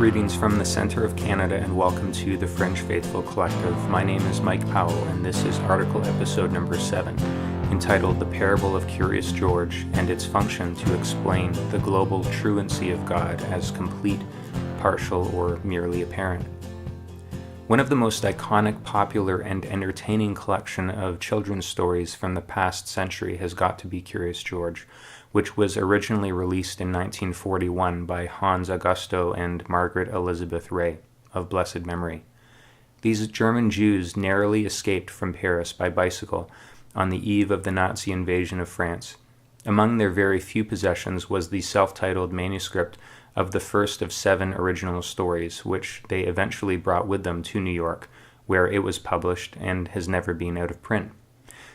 Greetings from the center of Canada and welcome to the Fringe Faithful Collective. My name is Mike Powell and this is article episode number 7, entitled The Parable of Curious George and its function to explain the global truancy of God as complete, partial, or merely apparent. One of the most iconic, popular, and entertaining collection of children's stories from the past century has got to be Curious George, which was originally released in 1941 by Hans Augusto and Margaret Elizabeth Ray, of blessed memory. These German Jews narrowly escaped from Paris by bicycle on the eve of the Nazi invasion of France. Among their very few possessions was the self-titled manuscript of the first of 7 original stories, which they eventually brought with them to New York, where it was published and has never been out of print.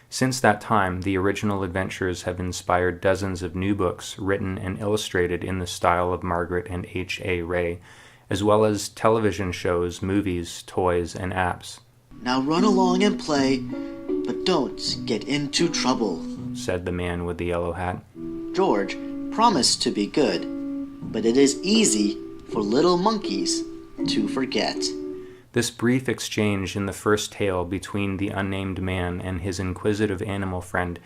Since that time, the original adventures have inspired dozens of new books written and illustrated in the style of Margaret and H.A. Ray, as well as television shows, movies, toys, and apps. "Now run along and play, but don't get into trouble," said the man with the yellow hat. "George promised to be good, but it is easy for little monkeys to forget." This brief exchange in the first tale between the unnamed man and his inquisitive animal friend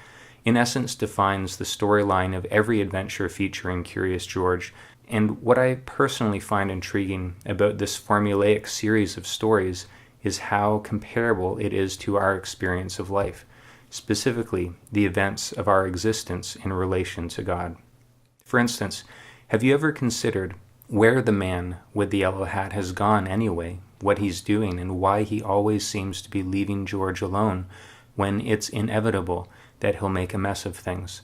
in essence defines the storyline of every adventure featuring Curious George, and what I personally find intriguing about this formulaic series of stories is how comparable it is to our experience of life, specifically the events of our existence in relation to God. For instance, have you ever considered where the man with the yellow hat has gone anyway, what he's doing, and why he always seems to be leaving George alone when it's inevitable that he'll make a mess of things?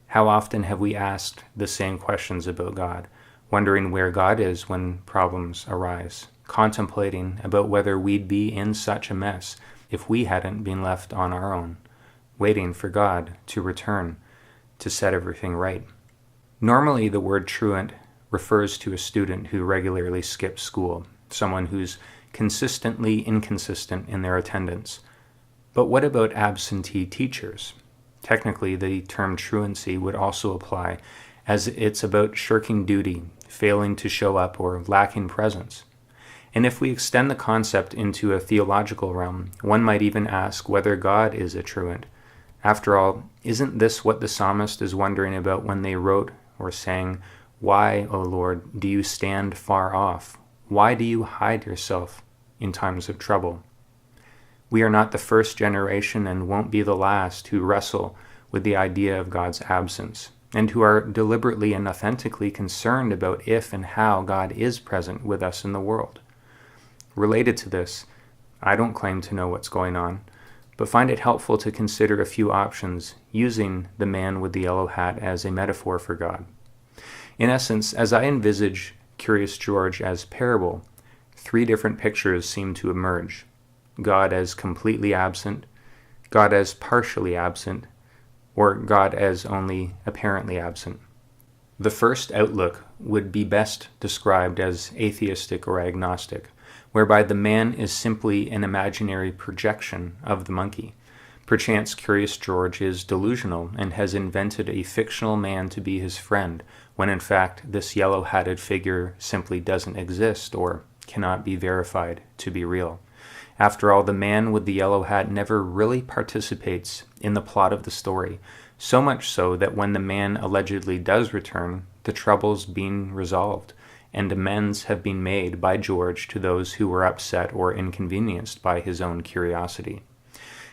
How often have we asked the same questions about God, wondering where God is when problems arise, contemplating about whether we'd be in such a mess if we hadn't been left on our own, waiting for God to return to set everything right? Normally, the word truant refers to a student who regularly skips school, someone who's consistently inconsistent in their attendance. But what about absentee teachers? Technically, the term truancy would also apply, as it's about shirking duty, failing to show up, or lacking presence. And if we extend the concept into a theological realm, one might even ask whether God is a truant. After all, isn't this what the psalmist is wondering about when they wrote or sang, "Why, O Lord, do you stand far off? Why do you hide yourself in times of trouble?" We are not the first generation and won't be the last who wrestle with the idea of God's absence, and who are deliberately and authentically concerned about if and how God is present with us in the world. Related to this, I don't claim to know what's going on, but find it helpful to consider a few options using the man with the yellow hat as a metaphor for God. In essence, as I envisage Curious George as parable, 3 different pictures seem to emerge: God as completely absent, God as partially absent, or God as only apparently absent. The first outlook would be best described as atheistic or agnostic, whereby the man is simply an imaginary projection of the monkey. Perchance Curious George is delusional and has invented a fictional man to be his friend, when in fact this yellow-hatted figure simply doesn't exist or cannot be verified to be real. After all, the man with the yellow hat never really participates in the plot of the story, so much so that when the man allegedly does return, the trouble's been resolved, and amends have been made by George to those who were upset or inconvenienced by his own curiosity.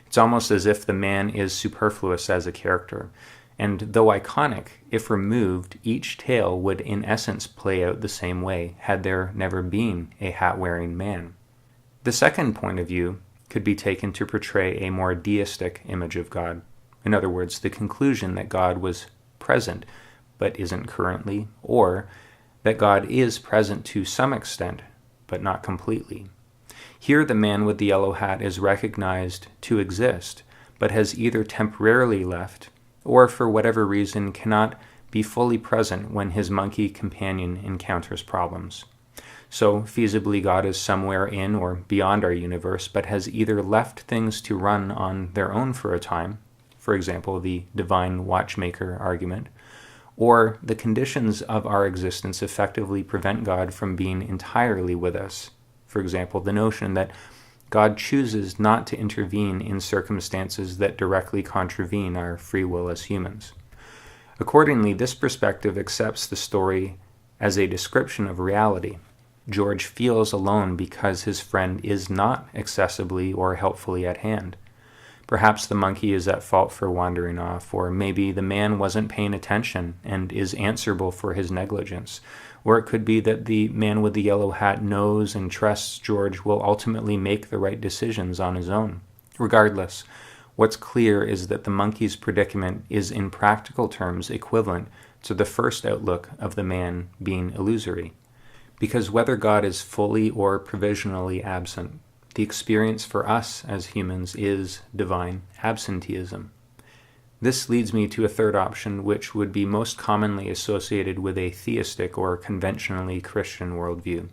It's almost as if the man is superfluous as a character, and though iconic, if removed, each tale would in essence play out the same way had there never been a hat-wearing man. The second point of view could be taken to portray a more deistic image of God. In other words, the conclusion that God was present but isn't currently, or that God is present to some extent but not completely. Here the man with the yellow hat is recognized to exist, but has either temporarily left, or for whatever reason cannot be fully present when his monkey companion encounters problems. So, feasibly, God is somewhere in or beyond our universe, but has either left things to run on their own for a time, for example, the divine watchmaker argument, or the conditions of our existence effectively prevent God from being entirely with us. For example, the notion that God chooses not to intervene in circumstances that directly contravene our free will as humans. Accordingly, this perspective accepts the story as a description of reality. George feels alone because his friend is not accessibly or helpfully at hand. Perhaps the monkey is at fault for wandering off, or maybe the man wasn't paying attention and is answerable for his negligence. Or it could be that the man with the yellow hat knows and trusts George will ultimately make the right decisions on his own. Regardless, what's clear is that the monkey's predicament is in practical terms equivalent to the first outlook of the man being illusory. Because whether God is fully or provisionally absent, the experience for us as humans is divine absenteeism. This leads me to a third option, which would be most commonly associated with a theistic or conventionally Christian worldview.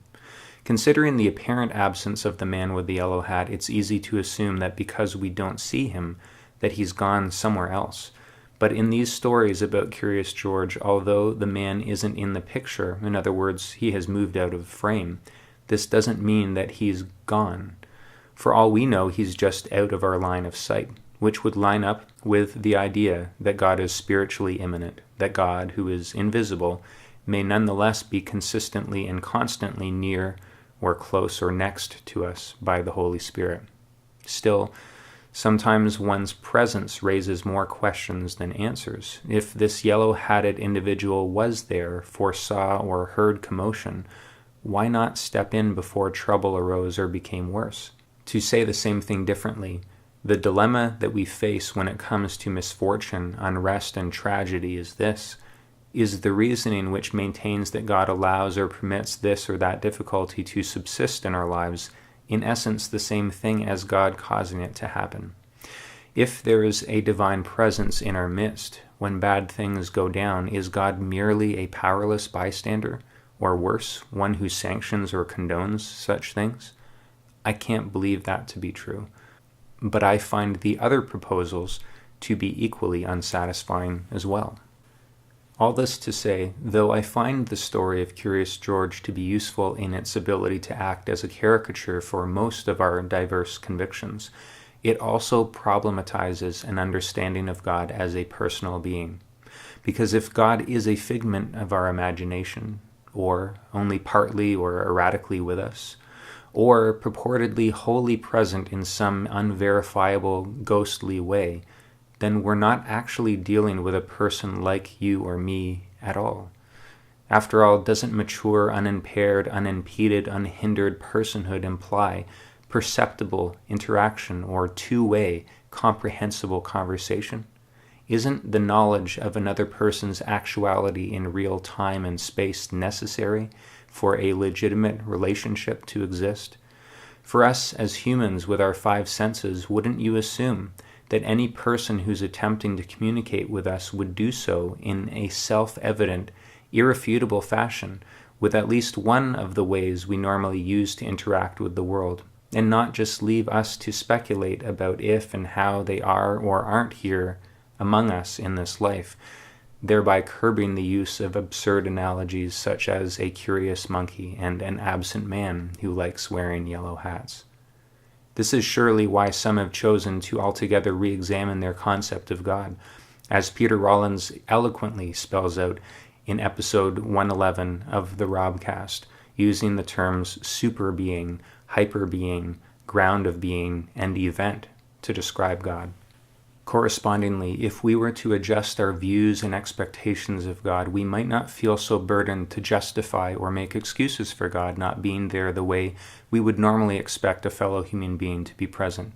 Considering the apparent absence of the man with the yellow hat, it's easy to assume that because we don't see him, that he's gone somewhere else. But in these stories about Curious George, although the man isn't in the picture, in other words, he has moved out of frame, this doesn't mean that he's gone. For all we know, he's just out of our line of sight, which would line up with the idea that God is spiritually immanent, that God, who is invisible, may nonetheless be consistently and constantly near or close or next to us by the Holy Spirit. Still, sometimes one's presence raises more questions than answers. If this yellow-hatted individual was there, foresaw or heard commotion, why not step in before trouble arose or became worse? To say the same thing differently, the dilemma that we face when it comes to misfortune, unrest, and tragedy is this: is the reasoning which maintains that God allows or permits this or that difficulty to subsist in our lives in essence the same thing as God causing it to happen? If there is a divine presence in our midst when bad things go down, is God merely a powerless bystander, or worse, one who sanctions or condones such things? I can't believe that to be true, but I find the other proposals to be equally unsatisfying as well. All this to say, though I find the story of Curious George to be useful in its ability to act as a caricature for most of our diverse convictions, it also problematizes an understanding of God as a personal being. Because if God is a figment of our imagination, or only partly or erratically with us, or purportedly wholly present in some unverifiable, ghostly way, then we're not actually dealing with a person like you or me at all. After all, doesn't mature, unimpaired, unimpeded, unhindered personhood imply perceptible interaction or two-way, comprehensible conversation? Isn't the knowledge of another person's actuality in real time and space necessary for a legitimate relationship to exist? For us as humans with our five senses, wouldn't you assume that any person who's attempting to communicate with us would do so in a self-evident, irrefutable fashion with at least one of the ways we normally use to interact with the world, and not just leave us to speculate about if and how they are or aren't here among us in this life, thereby curbing the use of absurd analogies such as a curious monkey and an absent man who likes wearing yellow hats. This is surely why some have chosen to altogether re-examine their concept of God, as Peter Rollins eloquently spells out in episode 111 of the Robcast, using the terms superbeing, hyperbeing, ground of being, and event to describe God. Correspondingly, if we were to adjust our views and expectations of God, we might not feel so burdened to justify or make excuses for God not being there the way we would normally expect a fellow human being to be present.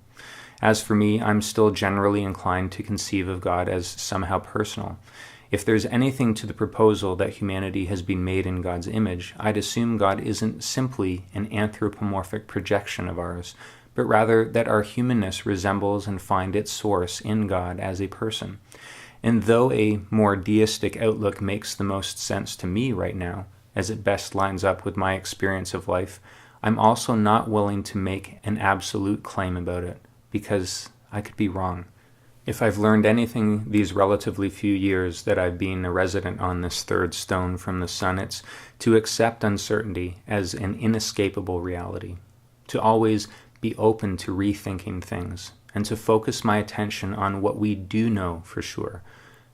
As for me, I'm still generally inclined to conceive of God as somehow personal. If there's anything to the proposal that humanity has been made in God's image, I'd assume God isn't simply an anthropomorphic projection of ours, but rather that our humanness resembles and finds its source in God as a person. And though a more deistic outlook makes the most sense to me right now, as it best lines up with my experience of life, I'm also not willing to make an absolute claim about it, because I could be wrong. If I've learned anything these relatively few years that I've been a resident on this third stone from the sun, it's to accept uncertainty as an inescapable reality, to always be open to rethinking things, and to focus my attention on what we do know for sure.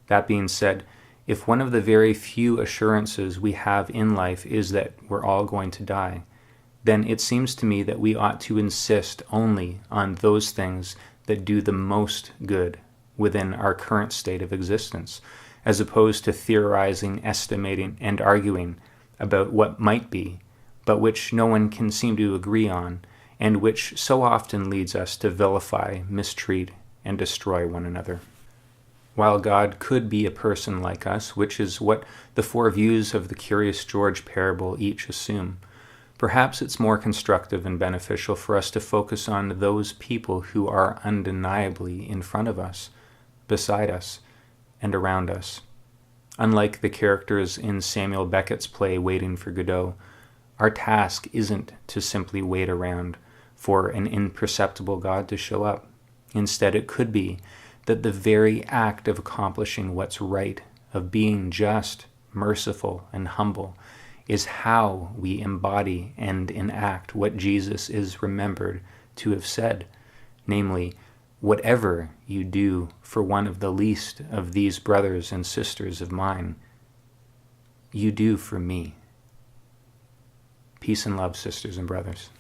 That being said, if one of the very few assurances we have in life is that we're all going to die, then it seems to me that we ought to insist only on those things that do the most good within our current state of existence, as opposed to theorizing, estimating, and arguing about what might be, but which no one can seem to agree on, and which so often leads us to vilify, mistreat, and destroy one another. While God could be a person like us, which is what the four views of the Curious George parable each assume, perhaps it's more constructive and beneficial for us to focus on those people who are undeniably in front of us, beside us, and around us. Unlike the characters in Samuel Beckett's play Waiting for Godot, our task isn't to simply wait around for an imperceptible God to show up. Instead, it could be that the very act of accomplishing what's right, of being just, merciful, and humble, is how we embody and enact what Jesus is remembered to have said, namely, whatever you do for one of the least of these brothers and sisters of mine, you do for me. Peace and love, sisters and brothers.